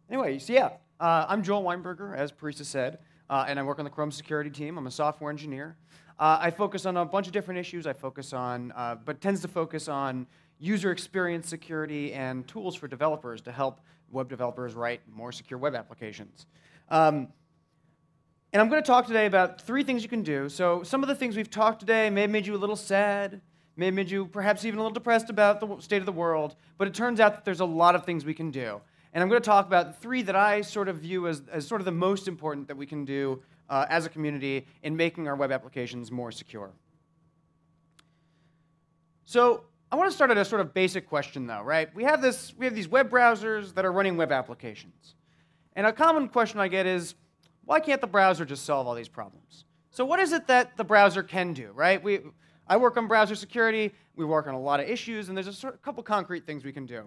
Anyway, so yeah, I'm Joel Weinberger, as Parisa said, and I work on the Chrome security team. I'm a software engineer. I focus on a bunch of different issues. I focus on, but tends to focus on user experience security and tools for developers to help web developers write more secure web applications. And I'm going to talk today about 3 things you can do. So some of the things we've talked today may have made you a little sad, may have made you perhaps even a little depressed about the state of the world, but it turns out that there's a lot of things we can do. And I'm going to talk about 3 that I sort of view as sort of the most important that we can do as a community in making our web applications more secure. So I want to start at a sort of basic question, though, right? We have these web browsers that are running web applications. And a common question I get is, why can't the browser just solve all these problems? So what is it that the browser can do, right? I work on browser security. We work on a lot of issues, and there's a couple concrete things we can do.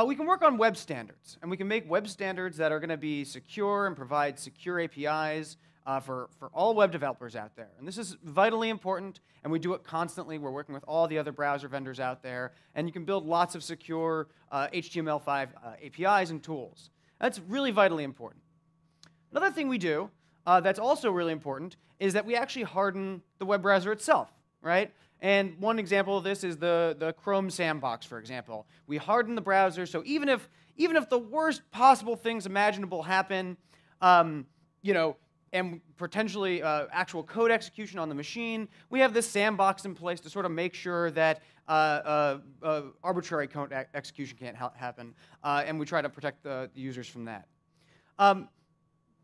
We can work on web standards, and we can make web standards that are going to be secure and provide secure APIs for all web developers out there. And this is vitally important, and we do it constantly. We're working with all the other browser vendors out there, and you can build lots of secure HTML5 APIs and tools. That's really vitally important. Another thing we do that's also really important is that we actually harden the web browser itself, right? And one example of this is the Chrome sandbox, for example. We harden the browser, so even if the worst possible things imaginable happen, you know, and potentially actual code execution on the machine, we have this sandbox in place to sort of make sure that arbitrary code execution can't happen, and we try to protect the users from that.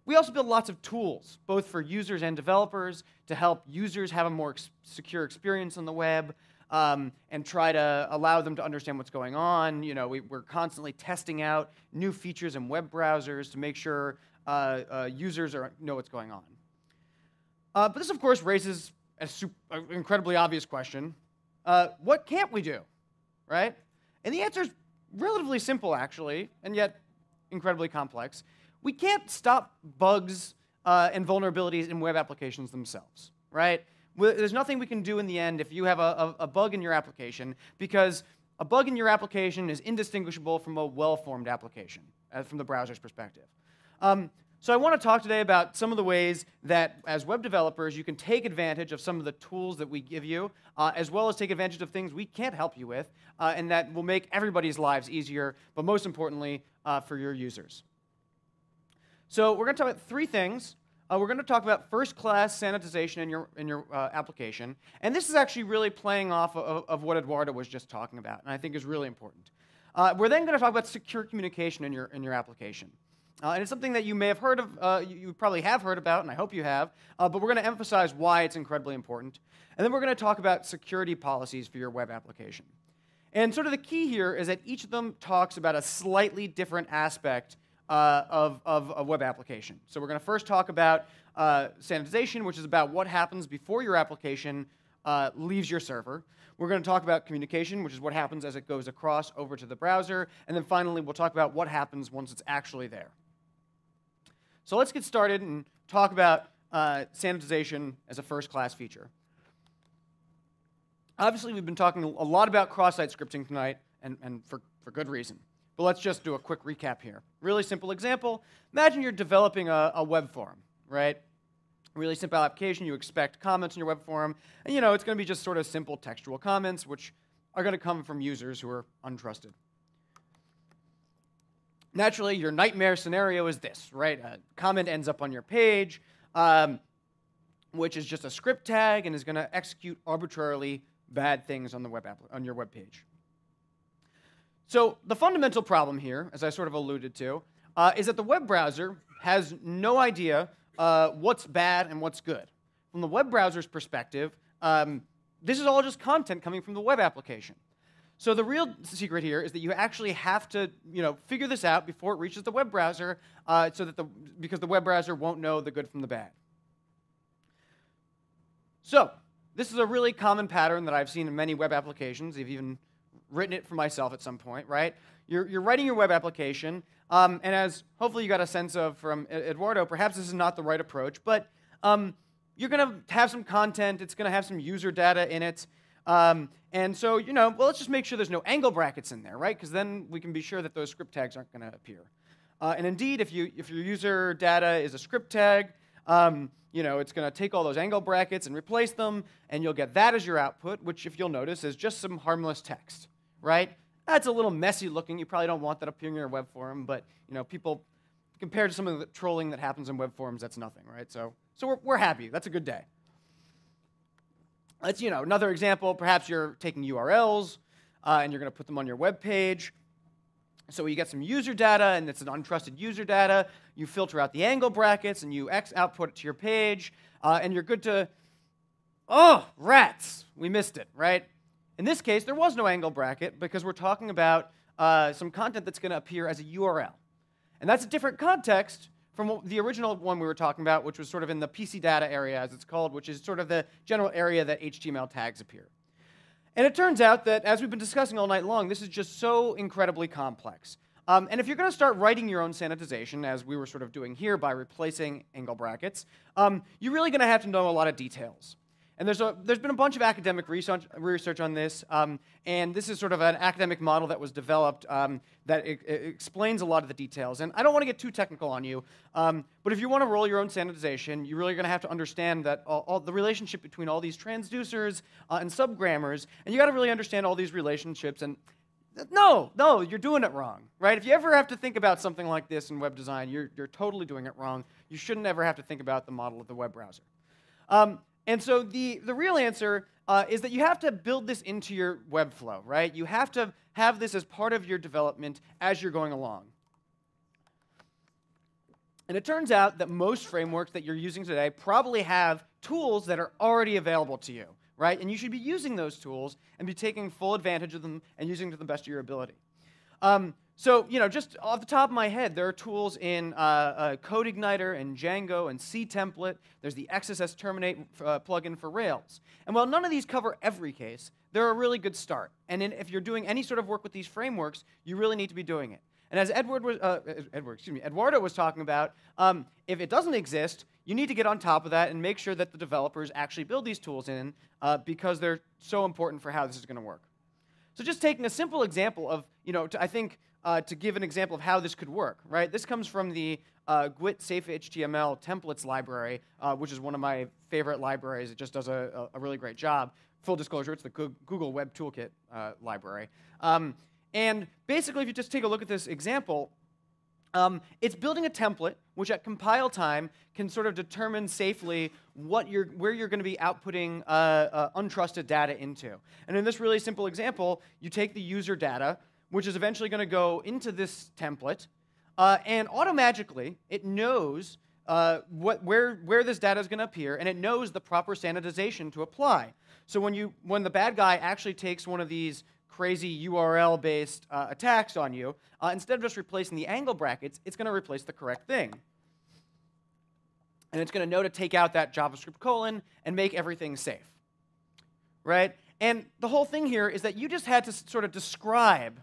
We also build lots of tools, both for users and developers, to help users have a more secure experience on the web and try to allow them to understand what's going on. You know, we're constantly testing out new features in web browsers to make sure users know what's going on. But this, of course, raises an incredibly obvious question. What can't we do, right? And the answer is relatively simple, actually, and yet incredibly complex. We can't stop bugs and vulnerabilities in web applications themselves, right? There's nothing we can do in the end if you have a bug in your application, because a bug in your application is indistinguishable from a well-formed application, from the browser's perspective. So I want to talk today about some of the ways that, as web developers, you can take advantage of some of the tools that we give you, as well as take advantage of things we can't help you with, and that will make everybody's lives easier, but most importantly, for your users. So we're going to talk about 3 things. We're going to talk about first-class sanitization in your application. And this is actually really playing off of what Eduardo was just talking about, and I think is really important. We're then going to talk about secure communication in your application. And it's something that you may have heard of, you probably have heard about, and I hope you have, but we're going to emphasize why it's incredibly important. And then we're going to talk about security policies for your web application. And sort of the key here is that each of them talks about a slightly different aspect of a web application. So we're going to first talk about sanitization, which is about what happens before your application leaves your server. We're going to talk about communication, which is what happens as it goes across over to the browser. And then finally, we'll talk about what happens once it's actually there. So let's get started and talk about sanitization as a first-class feature. Obviously, we've been talking a lot about cross-site scripting tonight, and for good reason. But let's just do a quick recap here. Really simple example. Imagine you're developing a web forum, right? Really simple application. You expect comments in your web forum. And you know, it's going to be just sort of simple textual comments, which are going to come from users who are untrusted. Naturally, your nightmare scenario is this, right? A comment ends up on your page, which is just a script tag and is going to execute arbitrarily bad things on your web page. So the fundamental problem here, as I sort of alluded to, is that the web browser has no idea what's bad and what's good. From the web browser's perspective, this is all just content coming from the web application. So the real secret here is that you actually have to, figure this out before it reaches the web browser, because the web browser won't know the good from the bad. So this is a really common pattern that I've seen in many web applications. I've even written it for myself at some point, right? You're writing your web application, and as hopefully you got a sense of from Eduardo, perhaps this is not the right approach, but you're going to have some content. It's going to have some user data in it. And so, well, let's just make sure there's no angle brackets in there, right? Because then we can be sure that those script tags aren't going to appear. And indeed, if your user data is a script tag, it's going to take all those angle brackets and replace them, and you'll get that as your output, which, if you'll notice, is just some harmless text, right? That's a little messy looking. You probably don't want that appearing in your web forum, but people, compared to some of the trolling that happens in web forums, that's nothing, right? So we're happy. That's a good day. Let's, another example. Perhaps you're taking URLs and you're going to put them on your web page. So you get some user data, and it's an untrusted user data. You filter out the angle brackets, and you output it to your page, and you're good to, oh, rats, we missed it, right? In this case, there was no angle bracket because we're talking about some content that's going to appear as a URL. And that's a different context from the original one we were talking about, which was sort of in the PC data area, as it's called, which is sort of the general area that HTML tags appear. And it turns out that, as we've been discussing all night long, this is just so incredibly complex. And if you're going to start writing your own sanitization, as we were sort of doing here by replacing angle brackets, you're really going to have to know a lot of details. And there's been a bunch of academic research on this, and this is sort of an academic model that was developed that explains a lot of the details. And I don't want to get too technical on you, but if you want to roll your own sanitization, you're really going to have to understand that all the relationship between all these transducers and subgrammars, and you got to really understand all these relationships. And no, you're doing it wrong, right? If you ever have to think about something like this in web design, you're totally doing it wrong. You shouldn't ever have to think about the model of the web browser. And so the real answer is that you have to build this into your web flow, right? You have to have this as part of your development as you're going along. And it turns out that most frameworks that you're using today probably have tools that are already available to you, right? And you should be using those tools and be taking full advantage of them and using them to the best of your ability. So, just off the top of my head, there are tools in CodeIgniter and Django and CTemplate. There's the XSS Terminate plugin for Rails. And while none of these cover every case, they're a really good start. And if you're doing any sort of work with these frameworks, you really need to be doing it. And as Eduardo was talking about, if it doesn't exist, you need to get on top of that and make sure that the developers actually build these tools in because they're so important for how this is going to work. So just taking a simple example of, to give an example of how this could work, right? This comes from the GWT Safe HTML templates library, which is one of my favorite libraries. It just does a really great job. Full disclosure, it's the Google Web Toolkit library. And basically, if you just take a look at this example, it's building a template which at compile time can sort of determine safely where you're going to be outputting untrusted data into. And in this really simple example, you take the user data, which is eventually going to go into this template, and automatically it knows where this data is going to appear, and it knows the proper sanitization to apply. So when the bad guy actually takes one of these crazy URL-based attacks on you, instead of just replacing the angle brackets, it's going to replace the correct thing. And it's going to know to take out that JavaScript colon and make everything safe, right? And the whole thing here is that you just had to sort of describe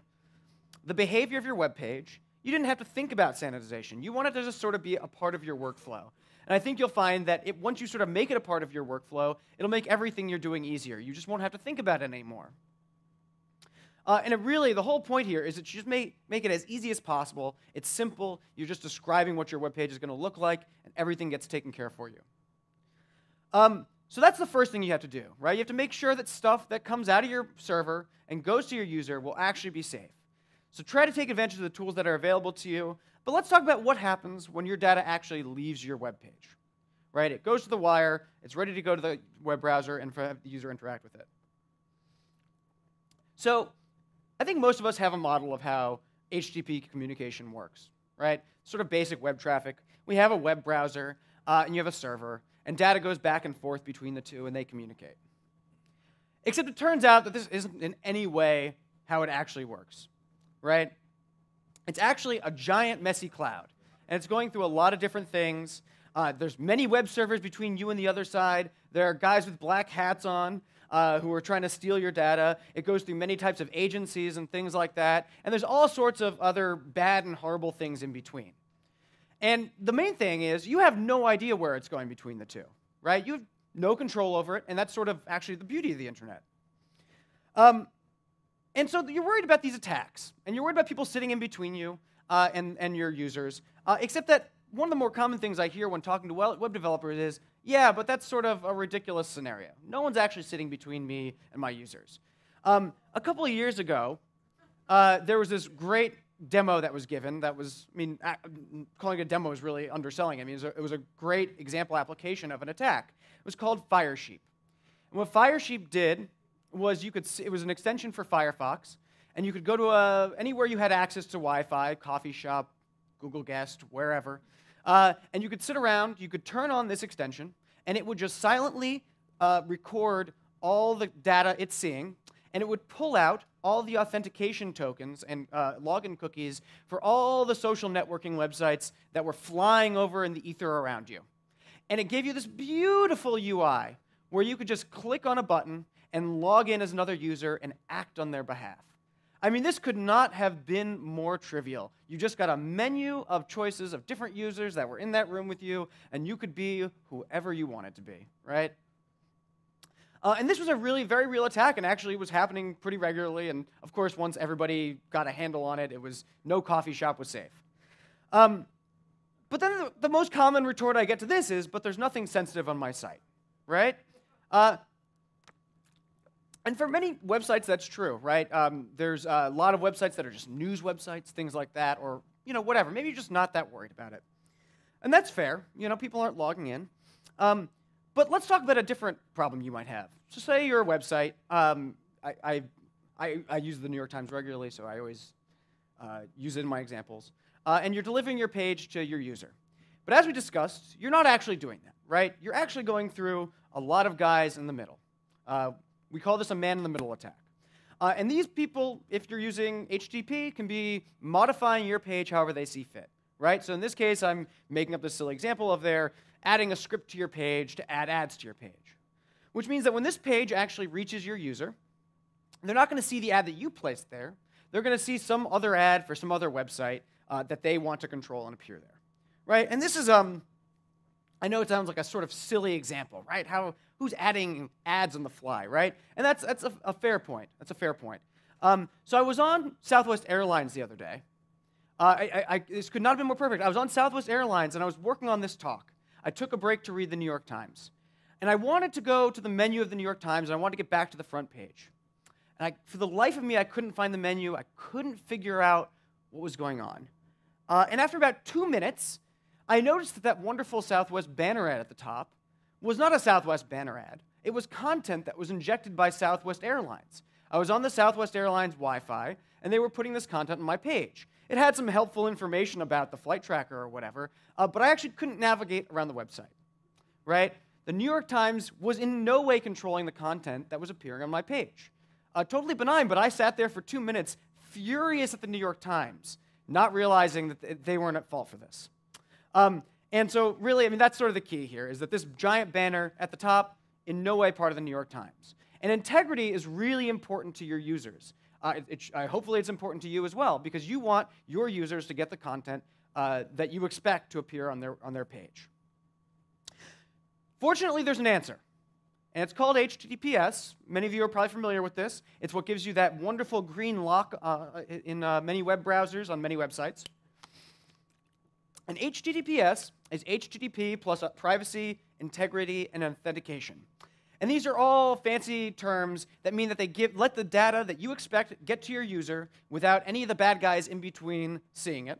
the behavior of your web page. You didn't have to think about sanitization. You wanted to just sort of be a part of your workflow. And I think you'll find that once you sort of make it a part of your workflow, it'll make everything you're doing easier. You just won't have to think about it anymore. And the whole point here is that you just make it as easy as possible. It's simple. You're just describing what your web page is going to look like, and everything gets taken care of for you. So that's the first thing you have to do, right? You have to make sure that stuff that comes out of your server and goes to your user will actually be safe. So try to take advantage of the tools that are available to you. But let's talk about what happens when your data actually leaves your web page, right? It goes to the wire. It's ready to go to the web browser and for the user interact with it. So I think most of us have a model of how HTTP communication works, right? Sort of basic web traffic. We have a web browser, and you have a server, and data goes back and forth between the two, and they communicate. Except it turns out that this isn't in any way how it actually works, right? It's actually a giant messy cloud, and it's going through a lot of different things. There's many web servers between you and the other side. There are guys with black hats on who are trying to steal your data. It goes through many types of agencies and things like that. And there's all sorts of other bad and horrible things in between. And the main thing is you have no idea where it's going between the two, right? You have no control over it, and that's sort of actually the beauty of the internet. And so you're worried about these attacks, and you're worried about people sitting in between you, and your users, except that one of the more common things I hear when talking to web developers is, yeah, but that's sort of a ridiculous scenario. No one's actually sitting between me and my users. A couple of years ago, there was this great demo that was given that was, I mean, calling it a demo is really underselling. I mean, it was a great example application of an attack. It was called Firesheep. And what Firesheep did was it was an extension for Firefox, and you could go to anywhere you had access to Wi-Fi, coffee shop, Google Guest, wherever, and you could sit around, you could turn on this extension, and it would just silently record all the data it's seeing, and it would pull out all the authentication tokens and login cookies for all the social networking websites that were flying over in the ether around you. And it gave you this beautiful UI where you could just click on a button and log in as another user and act on their behalf. I mean, this could not have been more trivial. You just got a menu of choices of different users that were in that room with you, and you could be whoever you wanted to be, right? And this was a really very real attack, and actually was happening pretty regularly. And of course, once everybody got a handle on it, it was no coffee shop was safe. But then the most common retort I get to this is, but there's nothing sensitive on my site, right? And for many websites, that's true, right? There's a lot of websites that are just news websites, things like that, or whatever. Maybe you're just not that worried about it. And that's fair. People aren't logging in. But let's talk about a different problem you might have. So say you're a website. I use the New York Times regularly, so I always use it in my examples. And you're delivering your page to your user. But as we discussed, you're not actually doing that, right? You're actually going through a lot of guys in the middle. We call this a man-in-the-middle attack. And these people, if you're using HTTP, can be modifying your page however they see fit, right? So in this case, I'm making up this silly example of their adding a script to your page to add ads to your page, which means that when this page actually reaches your user, they're not going to see the ad that you placed there. They're going to see some other ad for some other website that they want to control and appear there, right? And this is, I know it sounds like a sort of silly example, right? Who's adding ads on the fly, right? And that's a fair point. That's a fair point. So I was on Southwest Airlines the other day. This could not have been more perfect. I was on Southwest Airlines, and I was working on this talk. I took a break to read the New York Times. And I wanted to go to the menu of the New York Times, and I wanted to get back to the front page. And for the life of me, I couldn't find the menu. I couldn't figure out what was going on. And after about 2 minutes, I noticed that wonderful Southwest banner ad at the top was not a Southwest banner ad. It was content that was injected by Southwest Airlines. I was on the Southwest Airlines Wi-Fi, and they were putting this content on my page. It had some helpful information about the flight tracker or whatever, but I actually couldn't navigate around the website, right? The New York Times was in no way controlling the content that was appearing on my page. Totally benign, but I sat there for 2 minutes, furious at the New York Times, not realizing that they weren't at fault for this. And so really, I mean, that's sort of the key here, is that this giant banner at the top, in no way part of the New York Times. And integrity is really important to your users. Hopefully it's important to you as well, because you want your users to get the content that you expect to appear on their page. Fortunately, there's an answer, and it's called HTTPS. Many of you are probably familiar with this. It's what gives you that wonderful green lock in many web browsers on many websites. And HTTPS is HTTP plus privacy, integrity, and authentication. And these are all fancy terms that mean that they let the data that you expect get to your user without any of the bad guys in between seeing it.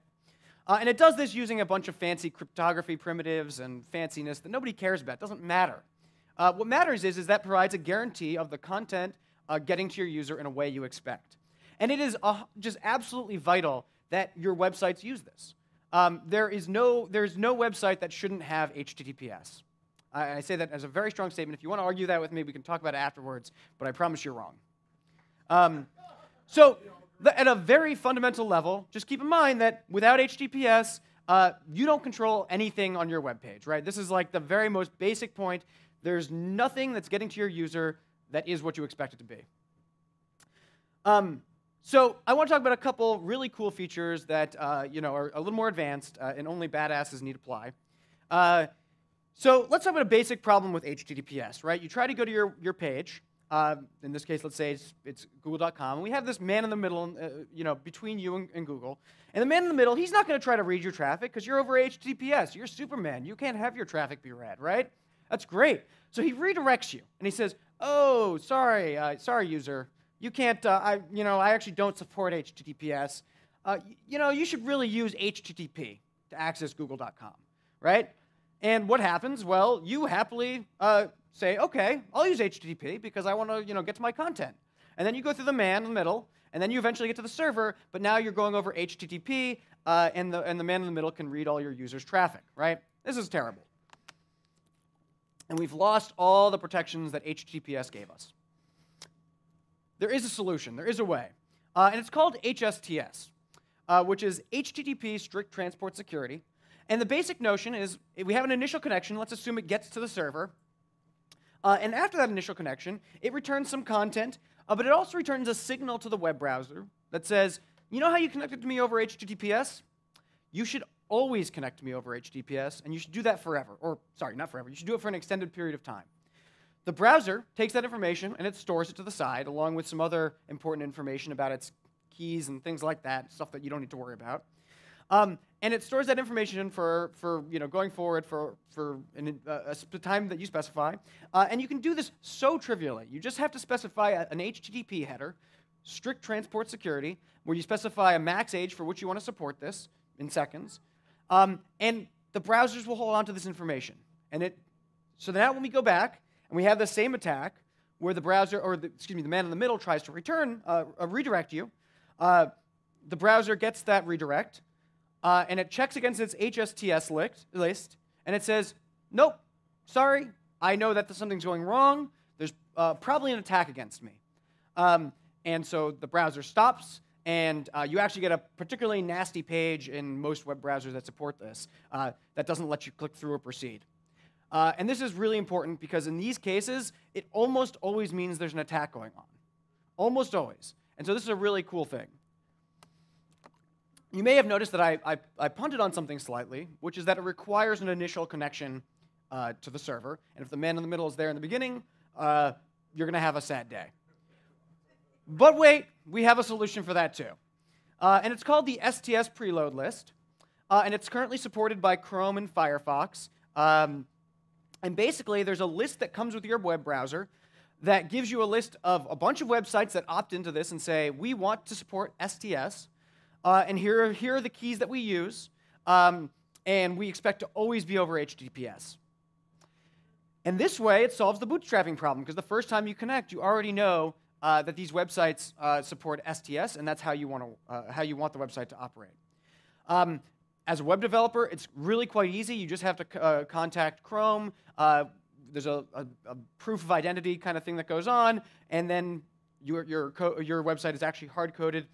And it does this using a bunch of fancy cryptography primitives and fanciness that nobody cares about. It doesn't matter. What matters is that provides a guarantee of the content getting to your user in a way you expect. And it is just absolutely vital that your websites use this. There's no website that shouldn't have HTTPS. I say that as a very strong statement. If you want to argue that with me, we can talk about it afterwards, but I promise you're wrong. At a very fundamental level, just keep in mind that without HTTPS, you don't control anything on your web page, right? This is like the very most basic point. There's nothing that's getting to your user that is what you expect it to be. So I want to talk about a couple really cool features that are a little more advanced and only badasses need apply. So let's talk about a basic problem with HTTPS, right? You try to go to your page, In this case, let's say it's google.com. And we have this man in the middle, between you and Google. And the man in the middle, he's not going to try to read your traffic because you're over HTTPS. You're Superman. You can't have your traffic be read, right? That's great. So he redirects you, and he says, "Oh, sorry, user. You can't. I actually don't support HTTPS. You should really use HTTP to access google.com, right?" And what happens? Well, you happily say, "Okay, I'll use HTTP because I want to, get to my content." And then you go through the man in the middle, and then you eventually get to the server. But now you're going over HTTP, and the man in the middle can read all your users' traffic, right? This is terrible. And we've lost all the protections that HTTPS gave us. There is a solution. There is a way. And it's called HSTS, which is HTTP Strict Transport Security. And the basic notion is if we have an initial connection. Let's assume it gets to the server. And after that initial connection, it returns some content, but it also returns a signal to the web browser that says, you know how you connected to me over HTTPS? You should always connect to me over HTTPS, and you should do that forever. Or, sorry, not forever. You should do it for an extended period of time. The browser takes that information, and it stores it to the side, along with some other important information about its keys and things like that, stuff that you don't need to worry about. And it stores that information for going forward for a time that you specify. And you can do this so trivially. You just have to specify an HTTP header, strict transport security, where you specify a max age for which you want to support this in seconds. And the browsers will hold on to this information. So now when we go back and we have the same attack where the browser, the man in the middle tries to redirect you, the browser gets that redirect, and it checks against its HSTS list, and it says, nope, sorry, I know that something's going wrong. There's probably an attack against me. And so the browser stops, and you actually get a particularly nasty page in most web browsers that support this that doesn't let you click through or proceed. And this is really important because in these cases, it almost always means there's an attack going on. Almost always. And so this is a really cool thing. You may have noticed that I punted on something slightly, which is that it requires an initial connection to the server. And if the man in the middle is there in the beginning, you're going to have a sad day. But wait, we have a solution for that too. And it's called the STS preload list. And it's currently supported by Chrome and Firefox. And basically, there's a list that comes with your web browser that gives you a list of a bunch of websites that opt into this and say, we want to support STS. And here are the keys that we use. And we expect to always be over HTTPS. And this way, it solves the bootstrapping problem, because the first time you connect, you already know that these websites support STS, and that's how you want the website to operate. As a web developer, it's really quite easy. You just have to contact Chrome. There's a proof of identity kind of thing that goes on, and then your website is actually hard-coded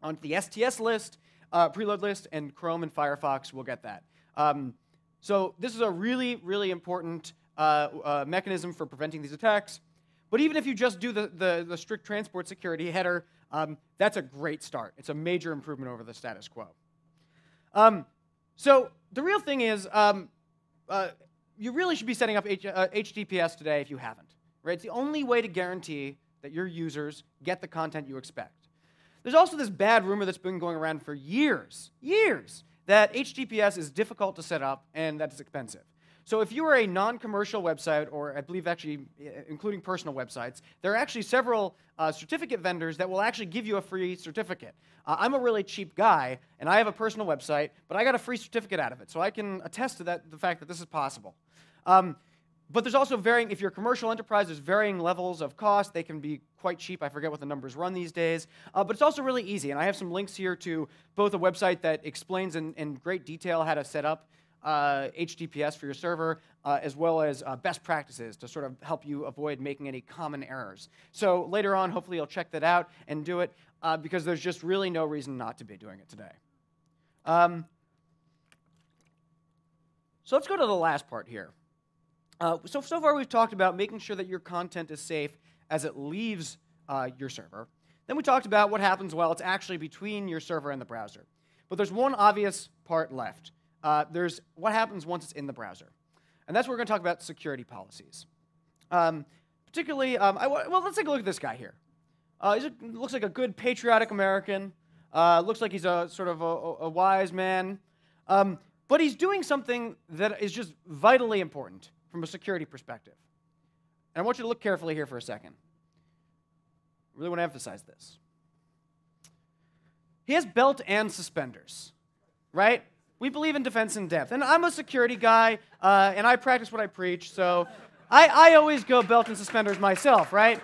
onto the STS list, preload list, and Chrome and Firefox will get that. So this is a really, really important mechanism for preventing these attacks. But even if you just do the strict transport security header, that's a great start. It's a major improvement over the status quo. So the real thing is, you really should be setting up HTTPS today if you haven't. Right? It's the only way to guarantee that your users get the content you expect. There's also this bad rumor that's been going around for years, that HTTPS is difficult to set up and that it's expensive. So if you are a non-commercial website, or I believe actually including personal websites, there are actually several certificate vendors that will actually give you a free certificate. I'm a really cheap guy, and I have a personal website, but I got a free certificate out of it, so I can attest to the fact that this is possible. But there's also if you're a commercial enterprise, there's varying levels of cost. They can be quite cheap. I forget what the numbers run these days. But it's also really easy, and I have some links here to both a website that explains in great detail how to set up HTTPS for your server, as well as best practices to sort of help you avoid making any common errors. So later on, hopefully you'll check that out and do it, because there's just really no reason not to be doing it today. So let's go to the last part here. So far we've talked about making sure that your content is safe as it leaves your server. Then we talked about what happens while it's actually between your server and the browser. But there's one obvious part left. There's what happens once it's in the browser. And that's where we're going to talk about security policies. Particularly, well, let's take a look at this guy here. He looks like a good patriotic American. Looks like he's a sort of a wise man. But he's doing something that is just vitally important from a security perspective. And I want you to look carefully here for a second. I really want to emphasize this. He has belt and suspenders, right? We believe in defense in depth. And I'm a security guy, and I practice what I preach, so I always go belt and suspenders myself, right?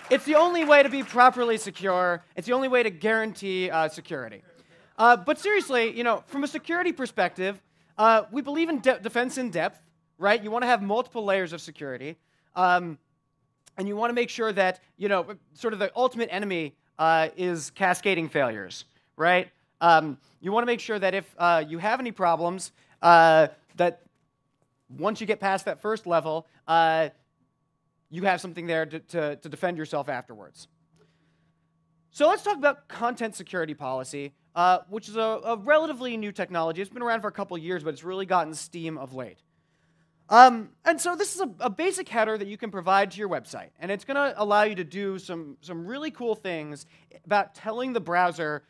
It's the only way to be properly secure. It's the only way to guarantee security. But seriously, you know, from a security perspective, we believe in defense in depth, right? You want to have multiple layers of security. And you want to make sure that, you know, sort of the ultimate enemy is cascading failures, right? You want to make sure that if you have any problems, that once you get past that first level, you have something there to defend yourself afterwards. So let's talk about content security policy, which is a relatively new technology. It's been around for a couple years, but it's really gotten steam of late. And so this is a basic header that you can provide to your website, and it's going to allow you to do some really cool things about telling the browser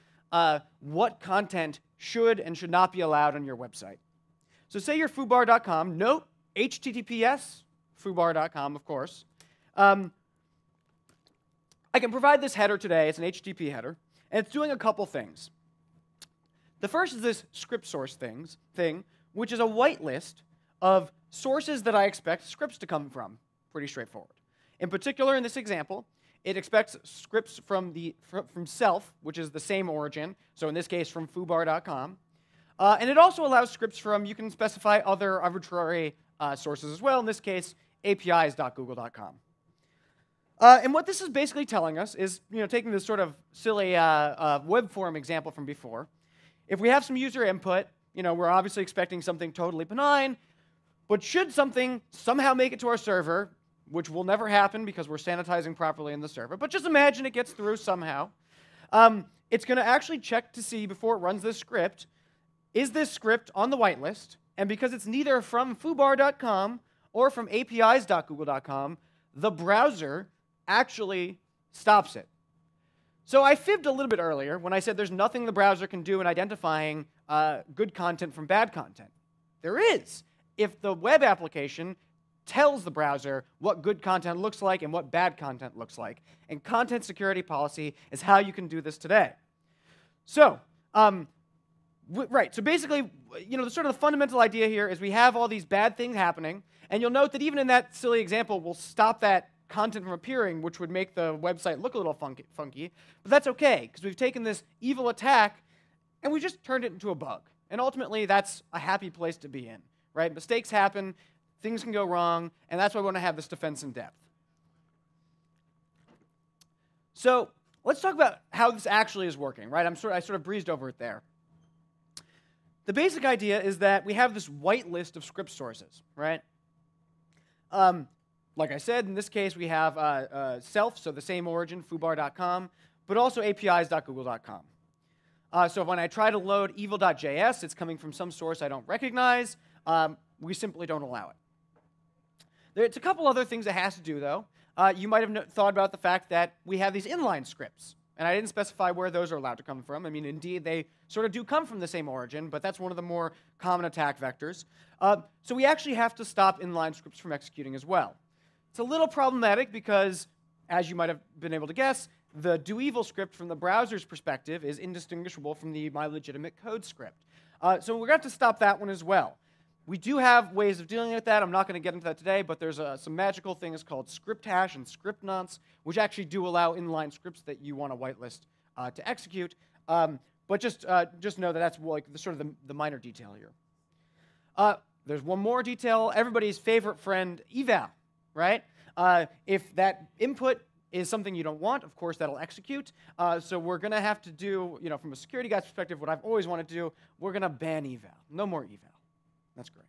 what content should and should not be allowed on your website. So say you're foobar.com, note HTTPS, foobar.com, of course. I can provide this header today. It's an HTTP header, and it's doing a couple things. The first is this script source thing, which is a whitelist of sources that I expect scripts to come from. Pretty straightforward. In particular, in this example, it expects scripts from self, which is the same origin, so in this case from foobar.com. And it also allows scripts from, you can specify other arbitrary sources as well, in this case, apis.google.com. And what this is basically telling us is, you know, taking this sort of silly web form example from before, if we have some user input, you know, we're obviously expecting something totally benign, but should something somehow make it to our server, which will never happen because we're sanitizing properly in the server, but just imagine it gets through somehow, it's going to actually check to see before it runs this script, is this script on the whitelist? And because it's neither from foobar.com or from apis.google.com, the browser actually stops it. So I fibbed a little bit earlier when I said there's nothing the browser can do in identifying good content from bad content. There is. If the web application tells the browser what good content looks like and what bad content looks like. And content security policy is how you can do this today. So, right, so basically, you know, the sort of the fundamental idea here is we have all these bad things happening, and you'll note that even in that silly example, we'll stop that content from appearing, which would make the website look a little funky, but that's okay, because we've taken this evil attack, and we just turned it into a bug. And ultimately, that's a happy place to be in, right? Mistakes happen, things can go wrong, and that's why we want to have this defense in depth. So let's talk about how this actually is working, right? I sort of breezed over it there. The basic idea is that we have this whitelist of script sources, right? Like I said, in this case, we have self, so the same origin, foobar.com, but also apis.google.com. So when I try to load evil.js, it's coming from some source I don't recognize. We simply don't allow it. There's a couple other things it has to do, though. You might have thought about the fact that we have these inline scripts, and I didn't specify where those are allowed to come from. I mean, indeed, they sort of do come from the same origin, but that's one of the more common attack vectors. So we actually have to stop inline scripts from executing as well. It's a little problematic because, as you might have been able to guess, the do evil script from the browser's perspective is indistinguishable from the my legitimate code script. So we're going to have to stop that one as well. We do have ways of dealing with that. I'm not going to get into that today, but there's some magical things called script hash and script nonce, which actually do allow inline scripts that you want to whitelist to execute. But just know that that's like the minor detail here. There's one more detail. Everybody's favorite friend, eval, right? If that input is something you don't want, of course, that'll execute. So we're going to have to do, you know, from a security guy's perspective, what I've always wanted to do, we're going to ban eval. No more eval. That's great.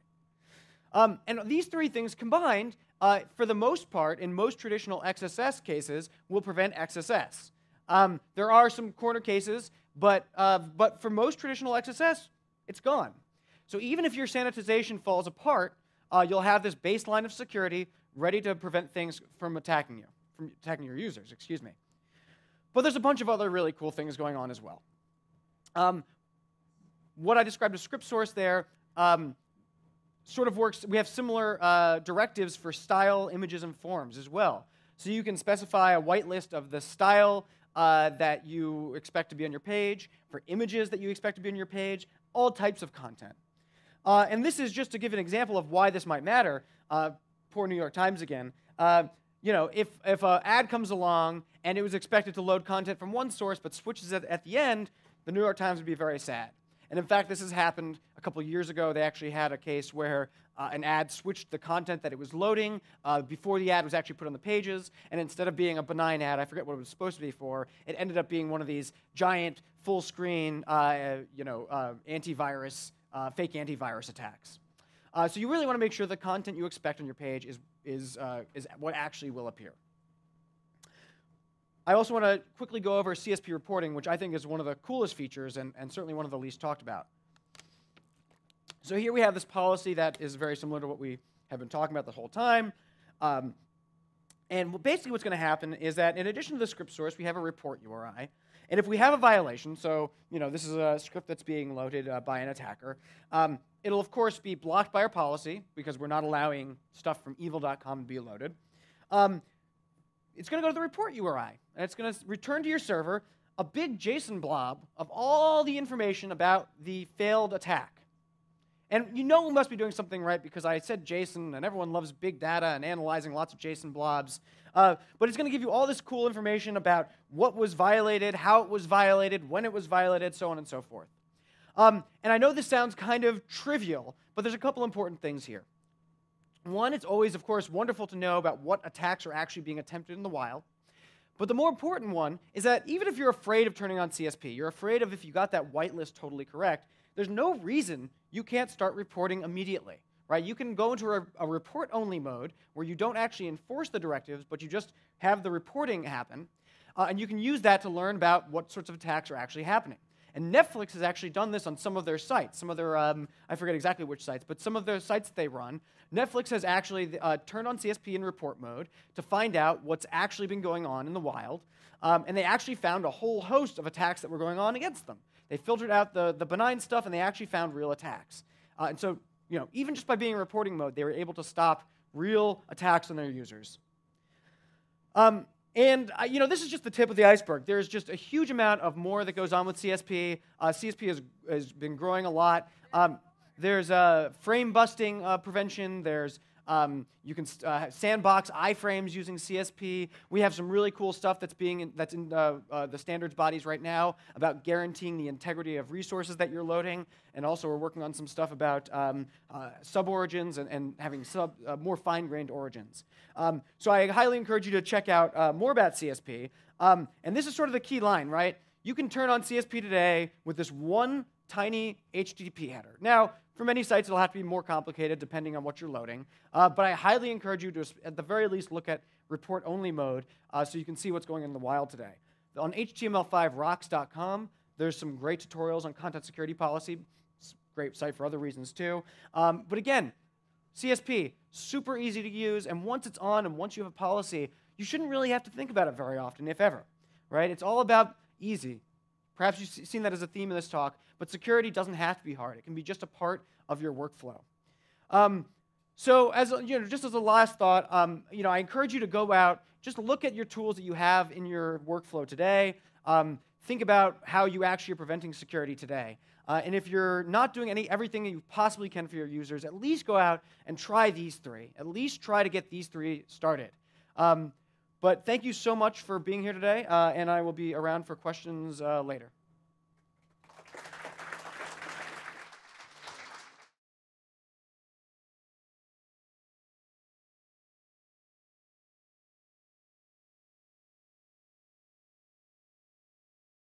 And these three things combined, for the most part, in most traditional XSS cases, will prevent XSS. There are some corner cases, but for most traditional XSS, it's gone. So even if your sanitization falls apart, you'll have this baseline of security ready to prevent things from attacking you, from attacking your users, excuse me. But there's a bunch of other really cool things going on as well. What I described as script source there sort of works. We have similar directives for style, images, and forms as well. So you can specify a whitelist of the style that you expect to be on your page, for images that you expect to be on your page, all types of content. And this is just to give an example of why this might matter. Poor New York Times again. You know, if an ad comes along and it was expected to load content from one source but switches it at the end, the New York Times would be very sad. And in fact, this has happened a couple of years ago. They actually had a case where an ad switched the content that it was loading before the ad was actually put on the pages, and instead of being a benign ad, I forget what it was supposed to be for, it ended up being one of these giant, full-screen, antivirus, fake antivirus attacks. So you really want to make sure the content you expect on your page is what actually will appear. I also want to quickly go over CSP reporting, which I think is one of the coolest features and certainly one of the least talked about. So here we have this policy that is very similar to what we have been talking about the whole time. And basically what's going to happen is that in addition to the script source, we have a report URI. And if we have a violation, so this is a script that's being loaded by an attacker, it'll of course be blocked by our policy because we're not allowing stuff from evil.com to be loaded. It's going to go to the report URI, and it's going to return to your server a big JSON blob of all the information about the failed attack. And you know we must be doing something right because I said JSON, and everyone loves big data and analyzing lots of JSON blobs. But it's going to give you all this cool information about what was violated, how it was violated, when it was violated, so on and so forth. And I know this sounds kind of trivial, but there's a couple important things here. One, it's always, of course, wonderful to know about what attacks are actually being attempted in the wild. But the more important one is that even if you're afraid of turning on CSP, you're afraid of if you got that whitelist totally correct, there's no reason you can't start reporting immediately, right? You can go into a report-only mode where you don't actually enforce the directives, but you just have the reporting happen. And you can use that to learn about what sorts of attacks are actually happening. And Netflix has actually done this on some of their sites, some of their, I forget exactly which sites, but some of their sites that they run. Netflix has actually turned on CSP in report mode to find out what's actually been going on in the wild. And they actually found a whole host of attacks that were going on against them. They filtered out the benign stuff, and they actually found real attacks. And so, even just by being in reporting mode, they were able to stop real attacks on their users. This is just the tip of the iceberg. There's just a huge amount of more that goes on with CSP. CSP has been growing a lot. There's frame busting prevention. There's you can sandbox iframes using CSP. We have some really cool stuff that's in the standards bodies right now about guaranteeing the integrity of resources that you're loading. And also we're working on some stuff about sub-origins and having more fine-grained origins. So I highly encourage you to check out more about CSP. And this is sort of the key line, right? You can turn on CSP today with this one tiny HTTP header. Now, for many sites, it'll have to be more complicated depending on what you're loading. But I highly encourage you to, at the very least, look at report-only mode so you can see what's going on in the wild today. On html5rocks.com, there's some great tutorials on content security policy. It's a great site for other reasons, too. But again, CSP, super easy to use. And once it's on and once you have a policy, you shouldn't really have to think about it very often, if ever. Right? It's all about easy. Perhaps you've seen that as a theme in this talk, but security doesn't have to be hard. It can be just a part of your workflow. So as just as a last thought, I encourage you to go out, just look at your tools that you have in your workflow today. Think about how you actually are preventing security today. And if you're not doing everything that you possibly can for your users, at least go out and try these three. At least try to get these three started. But thank you so much for being here today, and I will be around for questions later.